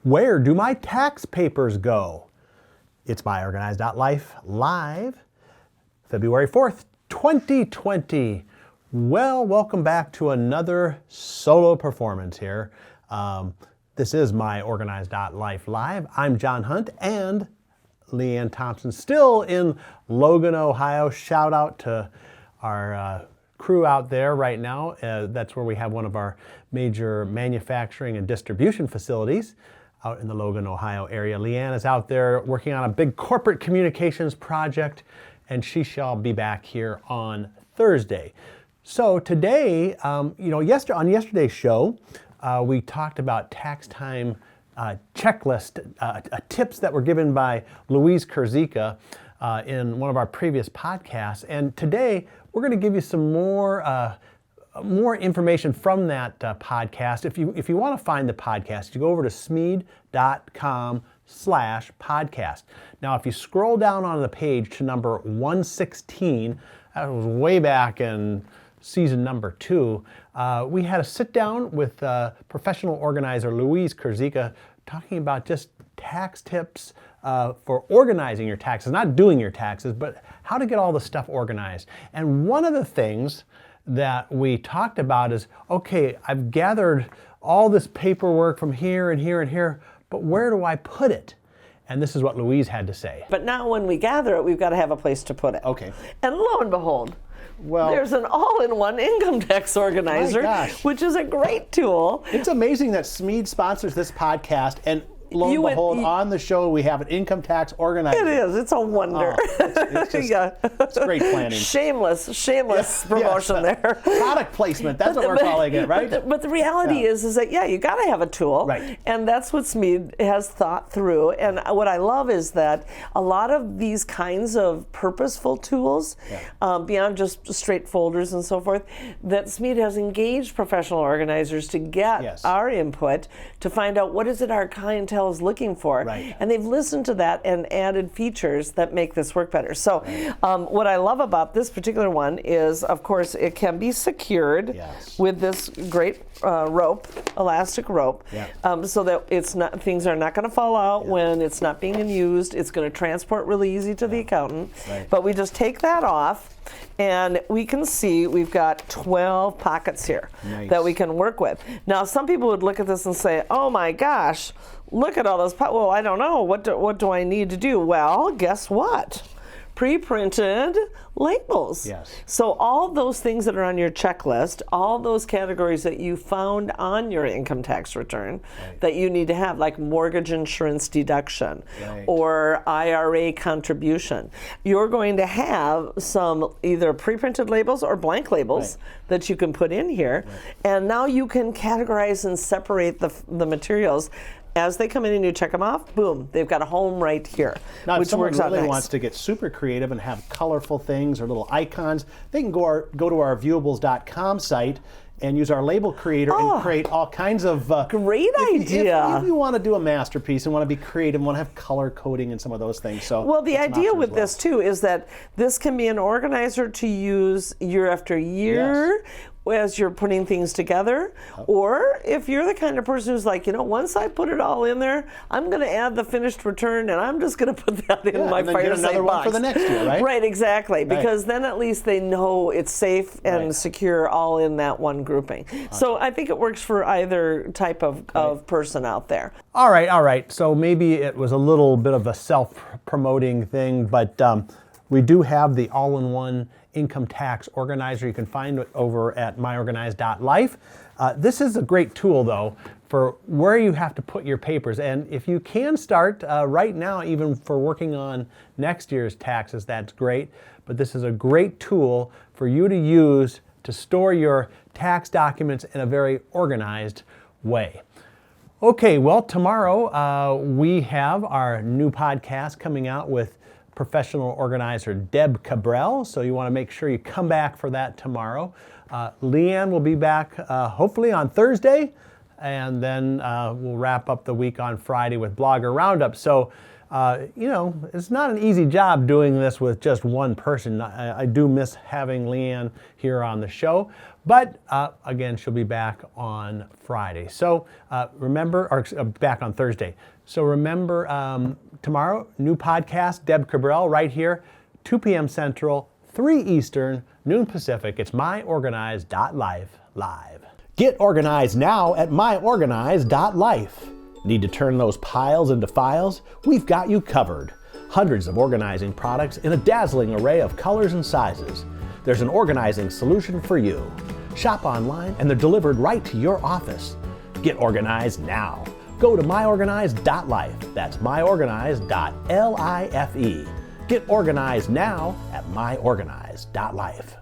Where do my tax papers go? It's myOrganized.life live, February 4th, 2020. Well, welcome back to another solo performance here. This is myOrganized.life live. I'm John Hunt and Leanne Thompson, still in Logan, Ohio. Shout out to our crew out there right now. That's where we have one of our major manufacturing and distribution facilities out in the Logan, Ohio area. Leanne is out there working on a big corporate communications project, and she shall be back here on Thursday. So today, on yesterday's show, we talked about tax time checklist tips that were given by Louise Kurzika in one of our previous podcasts. And today, we're going to give you some more information from that podcast. If you want to find the podcast, you go over to smead.com/podcast. Now, if you scroll down on the page to number 116, that was way back in season number 2, we had a sit down with professional organizer Louise Kurzika talking about just tax tips for organizing your taxes, not doing your taxes, but how to get all the stuff organized. And one of the things that we talked about is, okay, I've gathered all this paperwork from here and here and here, but where do I put it? And this is what Louise had to say. But now when we gather it, we've got to have a place to put it. Okay. And lo and behold, well, there's an all-in-one income tax organizer, which is a great tool. It's amazing that Smead sponsors this podcast, and lo and behold, on the show we have an income tax organizer. It is. It's a wonder. It's just, it's great planning. Shameless promotion there. Product placement. That's what we're calling it, right? But the reality is that, you got to have a tool. Right. And that's what Smead has thought through. And what I love is that a lot of these kinds of purposeful tools, beyond just straight folders and so forth, that Smead has engaged professional organizers to get our input to find out what is it our clientele is looking for, and they've listened to that and added features that make this work better. So what I love about this particular one is, of course, it can be secured with this great elastic rope, so that things are not going to fall out when it's not being used. It's going to transport really easy to the accountant. But we just take that off, and we can see we've got 12 pockets here that we can work with. Now, some people would look at this and say, oh my gosh, look at all those pockets. Well, I don't know. What do I need to do? Well, guess what? Pre-printed labels. So all those things that are on your checklist, all those categories that you found on your income tax return that you need to have, like mortgage insurance deduction or IRA contribution, you're going to have some either pre-printed labels or blank labels that you can put in here. And now you can categorize and separate the materials. As they come in and you check them off, boom, they've got a home right here. Now, which if someone works out really nice. wants to get super creative and have colorful things or little icons, they can go to our viewables.com site and use our label creator and create all kinds of great idea. If you want to do a masterpiece and want to be creative and want to have color coding and some of those things. So well, the idea with this too is that this can be an organizer to use year after year. As you're putting things together, or if you're the kind of person who's like, once I put it all in there, I'm going to add the finished return, and I'm just going to put that in my fireside box. One for the next year, right? Right, exactly, because then at least they know it's safe and secure all in that one grouping. So I think it works for either type of person out there. All right. So maybe it was a little bit of a self-promoting thing, but we do have the all-in-one income tax organizer. You can find it over at myOrganized.life. This is a great tool, though, for where you have to put your papers. And if you can start right now, even for working on next year's taxes, that's great. But this is a great tool for you to use to store your tax documents in a very organized way. Okay, well, tomorrow we have our new podcast coming out with professional organizer Deb Cabral, so you want to make sure you come back for that tomorrow. Leanne will be back hopefully on Thursday, and then we'll wrap up the week on Friday with Blogger Roundup. So It's not an easy job doing this with just one person. I do miss having Leanne here on the show, but again, she'll be back on Friday. So back on Thursday. So remember, tomorrow, new podcast, Deb Cabral, right here, 2 p.m. Central, 3 Eastern, noon Pacific. It's myOrganized.life live. Get organized now at myOrganized.life. Need to turn those piles into files? We've got you covered. Hundreds of organizing products in a dazzling array of colors and sizes. There's an organizing solution for you. Shop online and they're delivered right to your office. Get organized now. Go to myOrganized.life. That's myOrganized.life. Get organized now at myOrganized.life.